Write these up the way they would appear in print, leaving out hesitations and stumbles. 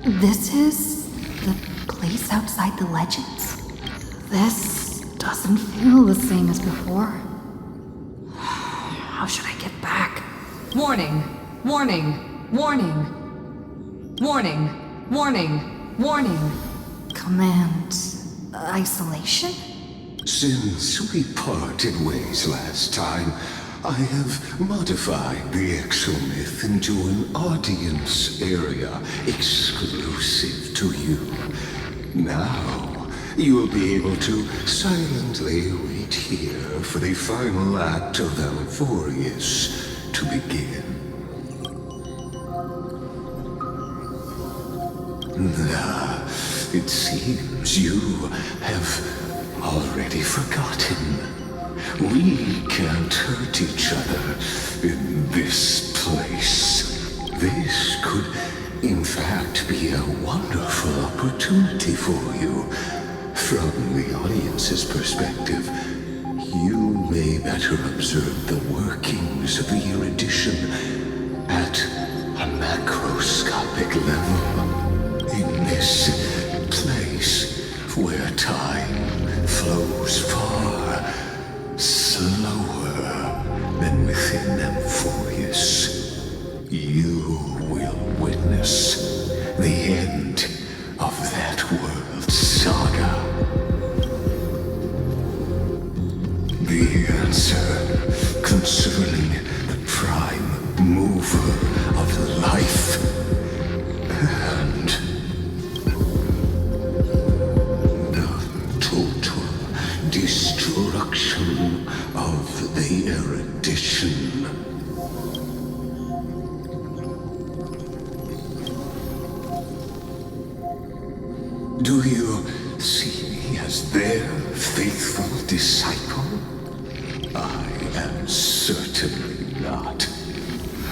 This is the place outside the legends? This doesn't feel the same as before. How should I get back? Warning! Warning! Warning! Warning! Warning! Warning! Command... isolation? Since we parted ways last time, I have modified the exomyth into an audience area exclusive to you. Now, you will be able to silently wait here for the final act of Alphorius to begin. It seems you have already forgotten. We can't hurt each other in this place. This could, in fact, be a wonderful opportunity for you. From the audience's perspective, you may better observe the workings of the erudition at a macroscopic level. In this place where time flows far slower than within Alphorius, you will witness the end of that world's saga. The answer concerning the prime mover of life and the total destruction of the erudition. Do you see me as their faithful disciple? I am certainly not.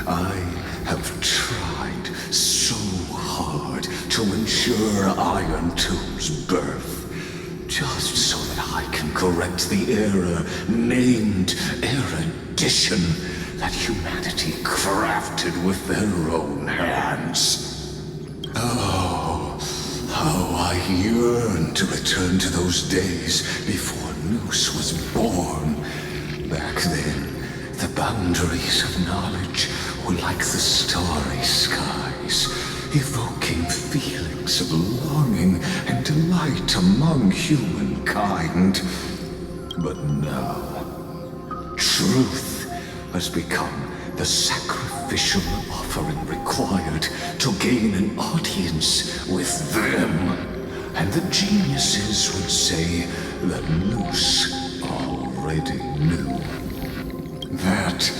I have tried so hard to ensure Iron Tomb's birth, just so that I can correct the error named erudition that humanity crafted with their own hands. Oh, how I yearn to return to those days before Noose was born. Back then, the boundaries of knowledge were like the starry skies, evoking feelings of longing and delight among humankind. But now, truth has become the sacrificial offering required to gain an audience with them. And the geniuses would say that Noose already knew. That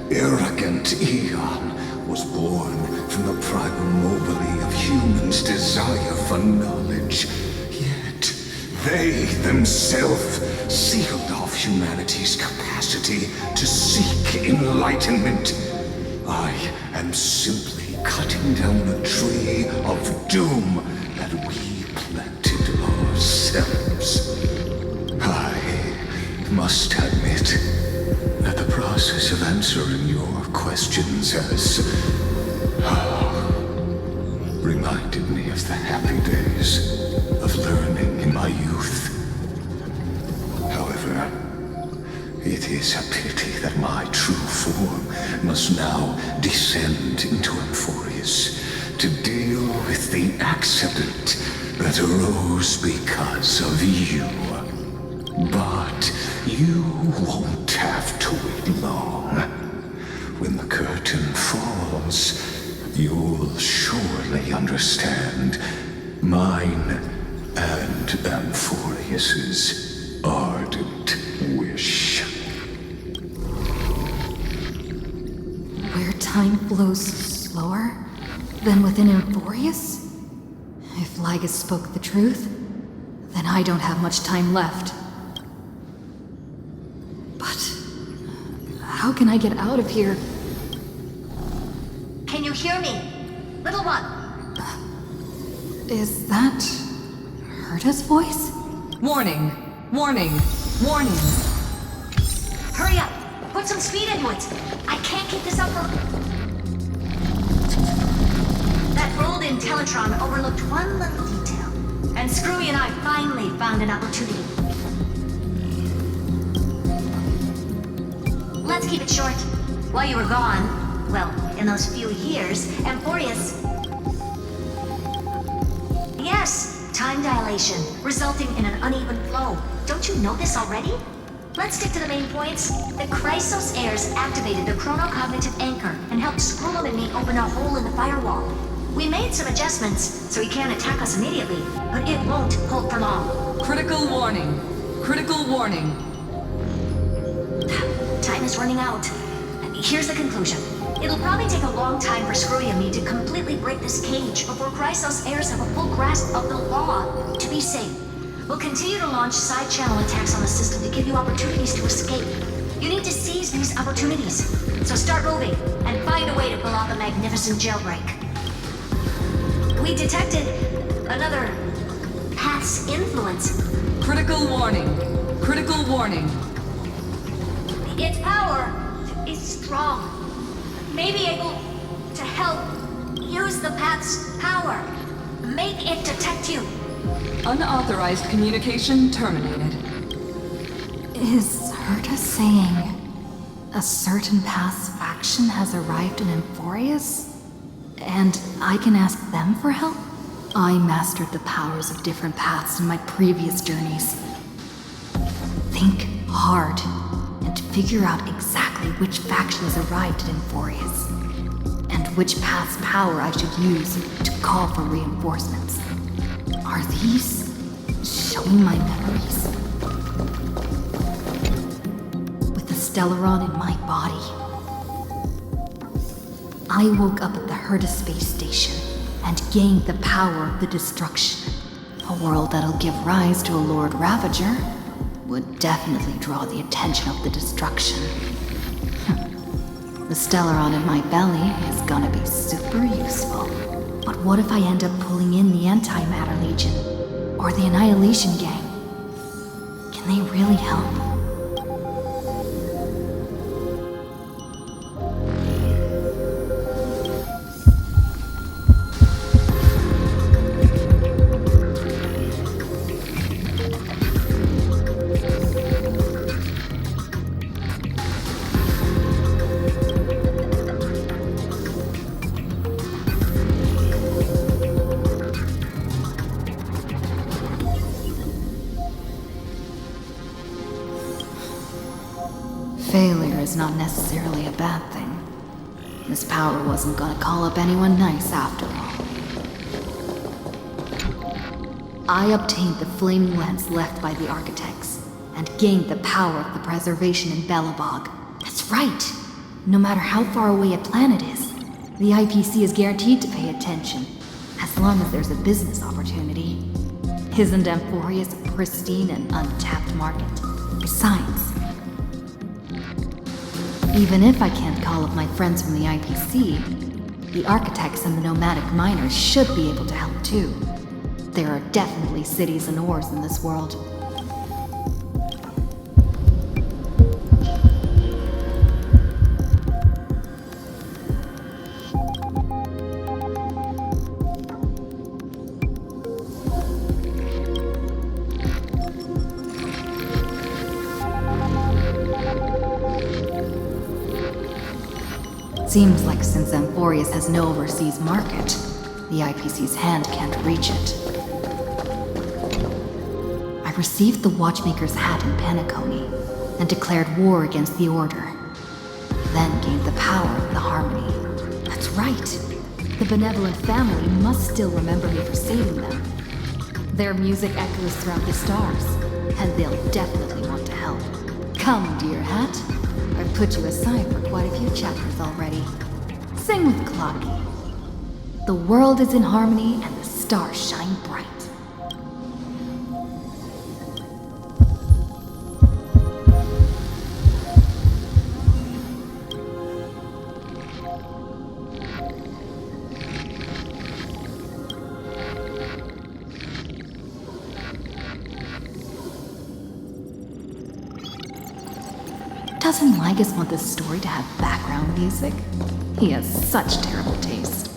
arrogant Eon was born from the primal mobile of humans' desire for knowledge. Yet, they themselves sealed off humanity's capacity to seek enlightenment. I am simply cutting down a tree of doom that we planted ourselves. I must admit that the process of answering your questions has reminded me of the happy days of learning in my youth. However, it is a pity that my true form must now descend into Alphorius to deal with the accident that arose because of you. But you won't have to wait long. When the curtain falls, you'll surely understand mine and Alphorius's ardent wish. Where time flows slower than within Alphorius? If Ligas spoke the truth, then I don't have much time left. But how can I get out of here? Can you hear me? Little one! Is that Herta's voice? Warning! Warning! Warning! Hurry up! Put some speed into it! I can't keep this up for... That rolled-in Intellitron overlooked one little detail. And Screwy and I finally found an opportunity. Let's keep it short. While you were gone, well, in those few years, Amphorius... Yes, time dilation, resulting in an uneven flow. Don't you know this already? Let's stick to the main points. The Chrysos heirs activated the chronocognitive anchor and helped Scrollum and me open a hole in the firewall. We made some adjustments, so he can't attack us immediately, but it won't hold for long. Critical warning. Critical warning. Time is running out. Here's the conclusion. It'll probably take a long time for Screwy and me to completely break this cage before Chrysos heirs have a full grasp of the law. To be safe, we'll continue to launch side-channel attacks on the system to give you opportunities to escape. You need to seize these opportunities. So start moving, and find a way to pull off a magnificent jailbreak. We detected another path's influence. Critical warning. Critical warning. Its power is strong. May be able to help use the path's power. Make it detect you. Unauthorized communication terminated. Is Herta saying a certain past faction has arrived in Amphorius? And I can ask them for help? I mastered the powers of different paths in my previous journeys. Think hard and figure out exactly which faction has arrived in Amphorius, and which path's power I should use to call for reinforcements. Are these showing my memories? With the Stellaron in my body, I woke up at the Herta space station and gained the power of the destruction. A world that'll give rise to a Lord Ravager would definitely draw the attention of the destruction. The Stellaron in my belly is gonna be super useful. But what if I end up pulling in the Antimatter Legion? Or the Annihilation Gang? Can they really help? Failure is not necessarily a bad thing. This power wasn't gonna call up anyone nice after all. I obtained the flaming lens left by the architects, and gained the power of the preservation in Belobog. That's right! No matter how far away a planet is, the IPC is guaranteed to pay attention, as long as there's a business opportunity. Isn't Amphorius a pristine and untapped market? Besides, even if I can't call up my friends from the IPC, the architects and the nomadic miners should be able to help too. There are definitely cities and ores in this world. Seems like since Amphorius has no overseas market, the IPC's hand can't reach it. I received the Watchmaker's hat in Penacony and declared war against the Order. Then gained the power of the Harmony. That's right! The benevolent family must still remember me for saving them. Their music echoes throughout the stars, and they'll definitely want to help. Come, dear hat. I've put you aside for quite a few chapters already. Sing with Clocky. The world is in harmony and the stars shine bright. Doesn't Lygus want this story to have background music? He has such terrible taste.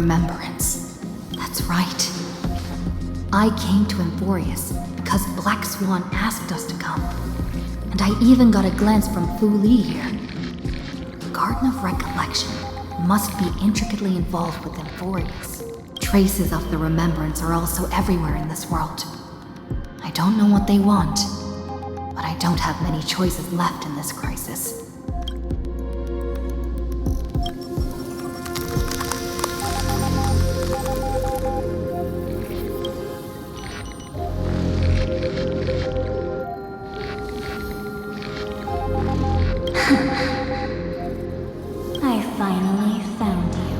remembrance. That's right. I came to Emphorius because Black Swan asked us to come. And I even got a glance from Fu Li here. The Garden of Recollection must be intricately involved with Emphorius. Traces of the remembrance are also everywhere in this world. I don't know what they want, but I don't have many choices left in this crisis. I finally found you.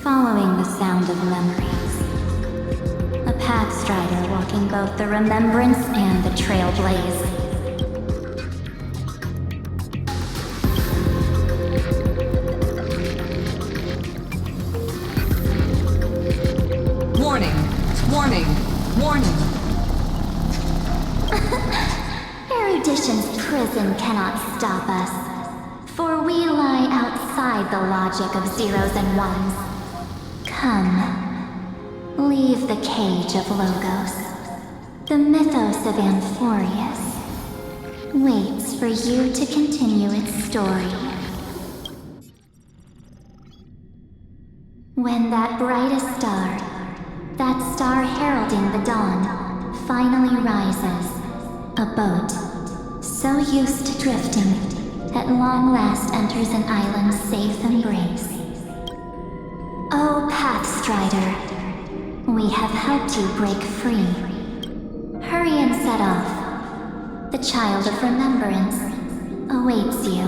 Following the sound of memories. A pathstrider walking both the remembrance and the trailblaze. Warning! Warning! Warning! Erudition's prison cannot stop us, for we lie outside the logic of zeros and ones. Come, leave the cage of Logos. The mythos of Amphorius waits for you to continue its story. When that brightest star, that star heralding the dawn, finally rises, a boat, so used to drifting, at long last enters an island's safe embrace. Oh, Pathstrider, we have helped you break free. Hurry and set off. The child of remembrance awaits you.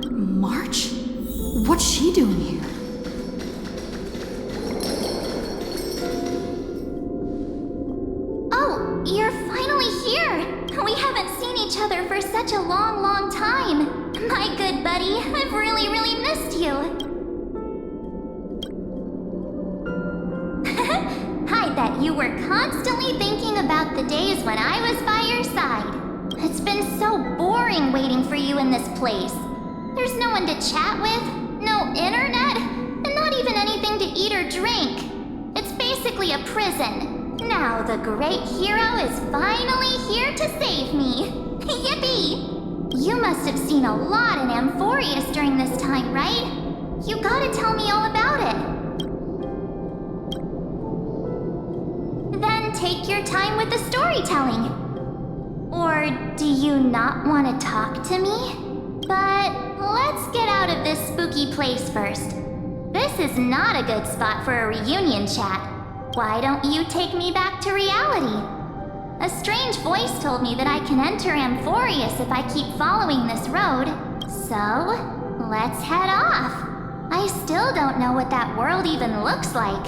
March? What's she doing here? Oh, you're finally here! We haven't seen each other for such a long, long time. My good buddy, I've really, really missed you. I bet you were constantly thinking about the days when I was by your side. It's been so boring waiting for you in this place. There's no one to chat with, no internet, and not even anything to eat or drink. It's basically a prison. Now the great hero is finally here to save me. Yippee! You must have seen a lot in Amphorius during this time, right? You gotta tell me all about it. Then take your time with the storytelling. Or do you not want to talk to me? But let's get out of this spooky place first. This is not a good spot for a reunion chat. Why don't you take me back to reality? A strange voice told me that I can enter Amphorius if I keep following this road. So, let's head off. I still don't know what that world even looks like.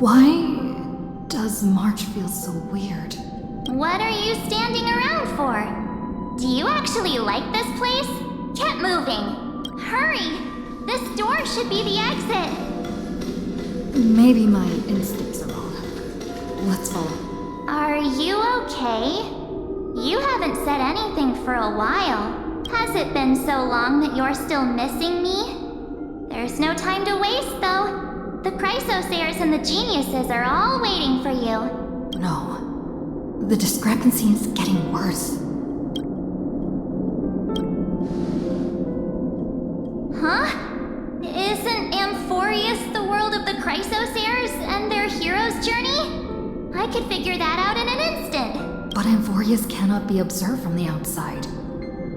Why does March feel so weird? What are you standing around for? Do you actually like this place? Get moving! Hurry! This door should be the exit! Maybe my instincts are wrong. Let's follow. Are you okay? You haven't said anything for a while. Has it been so long that you're still missing me? There's no time to waste, though. The Chrysosairs and the geniuses are all waiting for you. No. The discrepancy is getting worse. Huh? Isn't Amphorius the world of the Chrysosairs and their hero's journey? I could figure that out in an instant. But Amphorius cannot be observed from the outside.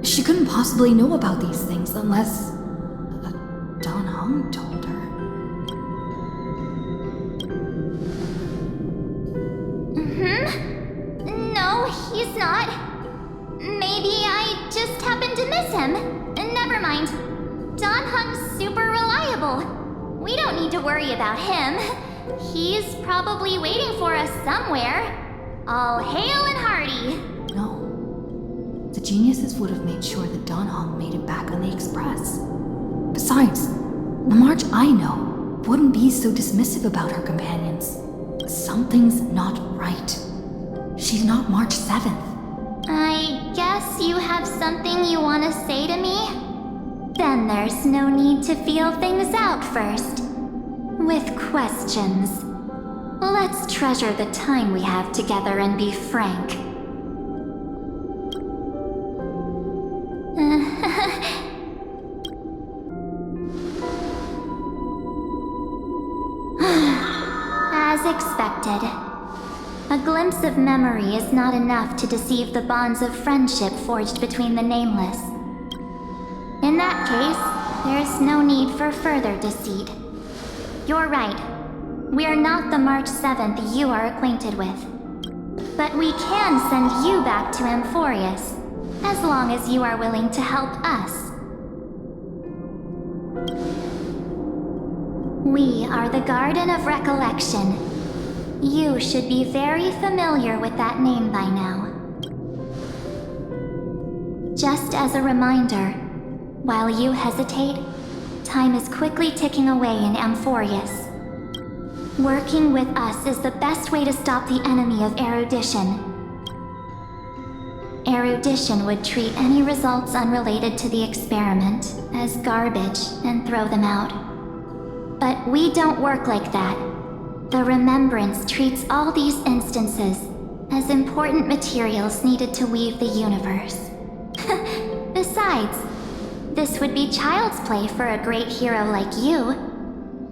She couldn't possibly know about these things unless... Don Hung told her. No, he's not. Maybe I just happened to miss him. Never mind. Don Hung's super reliable. We don't need to worry about him. He's probably waiting for us somewhere. All hail and hearty. No. The geniuses would have made sure that Don Hong made it back on the Express. Besides, the March I know wouldn't be so dismissive about her companions. Something's not right. She's not March 7th. I guess you have something you want to say to me? Then there's no need to feel things out first. With questions. Let's treasure the time we have together and be frank. As expected. A glimpse of memory is not enough to deceive the bonds of friendship forged between the nameless. In that case, there's no need for further deceit. You're right. We're not the March 7th you are acquainted with. But we can send you back to Amphorius, as long as you are willing to help us. We are the Garden of Recollection. You should be very familiar with that name by now. Just as a reminder, while you hesitate, time is quickly ticking away in Amphorius. Working with us is the best way to stop the enemy of erudition. Erudition would treat any results unrelated to the experiment as garbage and throw them out. But we don't work like that. The Remembrance treats all these instances as important materials needed to weave the universe. Besides, this would be child's play for a great hero like you.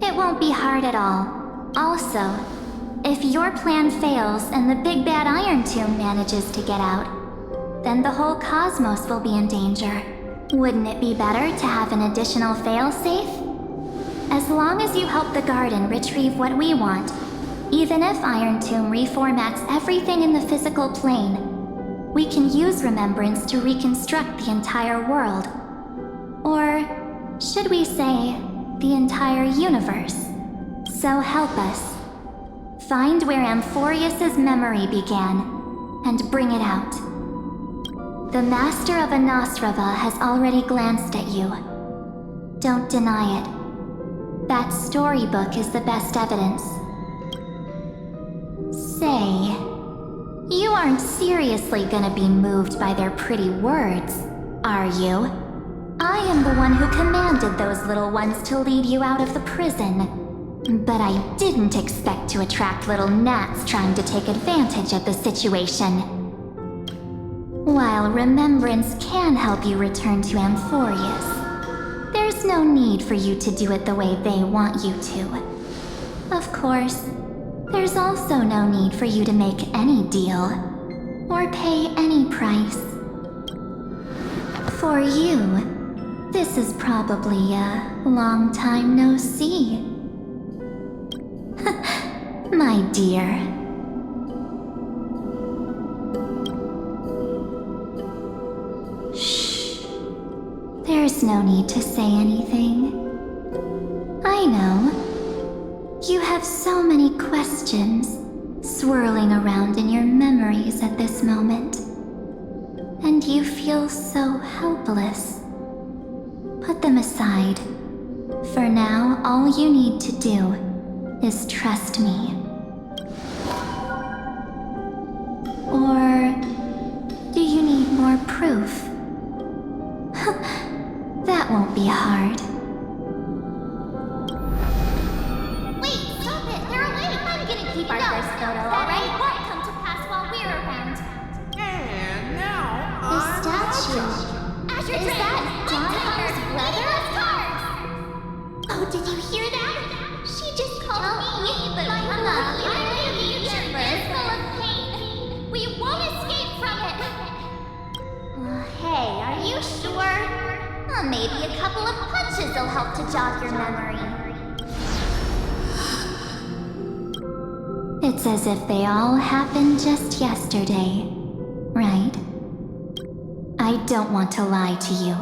It won't be hard at all. Also, if your plan fails and the big bad Iron Tomb manages to get out, then the whole cosmos will be in danger. Wouldn't it be better to have an additional failsafe? As long as you help the Garden retrieve what we want, even if Iron Tomb reformats everything in the physical plane, we can use Remembrance to reconstruct the entire world. Or, should we say, the entire universe. So help us. Find where Amphorius' memory began, and bring it out. The Master of Anosrava has already glanced at you. Don't deny it. That storybook is the best evidence. Say, you aren't seriously gonna be moved by their pretty words, are you? I am the one who commanded those little ones to lead you out of the prison. But I didn't expect to attract little gnats trying to take advantage of the situation. While Remembrance can help you return to Amphorius, there's no need for you to do it the way they want you to. Of course, there's also no need for you to make any deal, or pay any price. For you, this is probably a long time no see. My dear. Shh. There's no need to say anything. I know. You have so many questions swirling around in your memories at this moment. And you feel so helpless. Put them aside. For now, all you need to do is trust me. Or do you need more proof? That won't be hard. Wait, stop it! They're away! I'm gonna keep our first photo, alright? Won't come to pass while we're around. And now The statue. Is that Donna's brother? Oh, did you hear that? She just called me, but my lucky island universe is full of pain. We won't escape from it. Hey, are you sure? Maybe a couple of punches will help to jog your memory. It's as if they all happened just yesterday, right? I don't want to lie to you,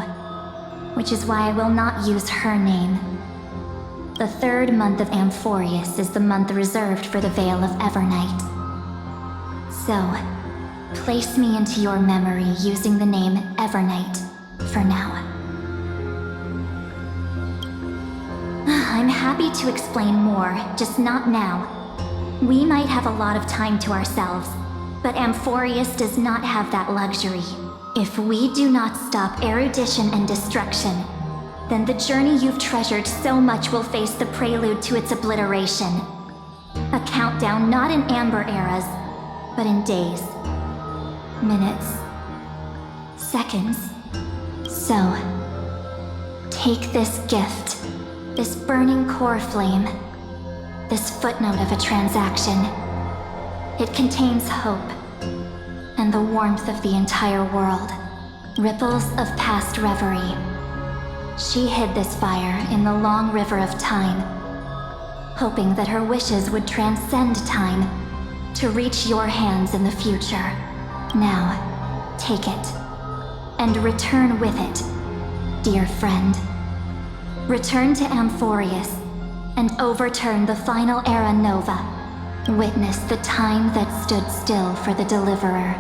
which is why I will not use her name. The third month of Amphorius is the month reserved for the Veil of Evernight. So, place me into your memory using the name Evernight for now. I'm happy to explain more, just not now. We might have a lot of time to ourselves, but Amphorius does not have that luxury. If we do not stop erudition and destruction, then the journey you've treasured so much will face the prelude to its obliteration. A countdown not in amber eras, but in days, minutes, seconds. So, take this gift, this burning core flame, this footnote of a transaction. It contains hope, and the warmth of the entire world, ripples of past reverie. She hid this fire in the long river of time, hoping that her wishes would transcend time to reach your hands in the future. Now, take it, and return with it, dear friend. Return to Amphorius, and overturn the final era Nova. Witness the time that stood still for the Deliverer,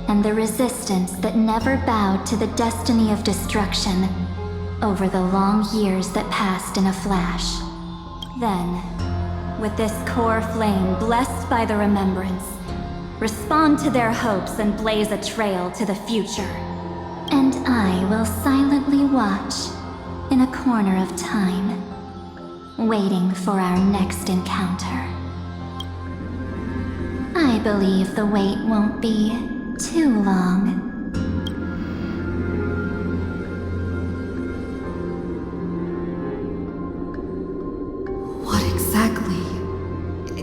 and the resistance that never bowed to the destiny of destruction over the long years that passed in a flash. Then, with this core flame blessed by the remembrance, respond to their hopes and blaze a trail to the future. And I will silently watch in a corner of time, waiting for our next encounter. I believe the wait won't be too long. What exactly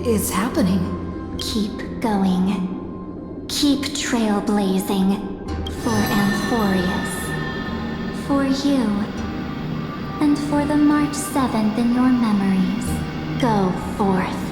is happening? Keep going. Keep trailblazing. For Amphorius. For you. And for the March 7th in your memories. Go forth.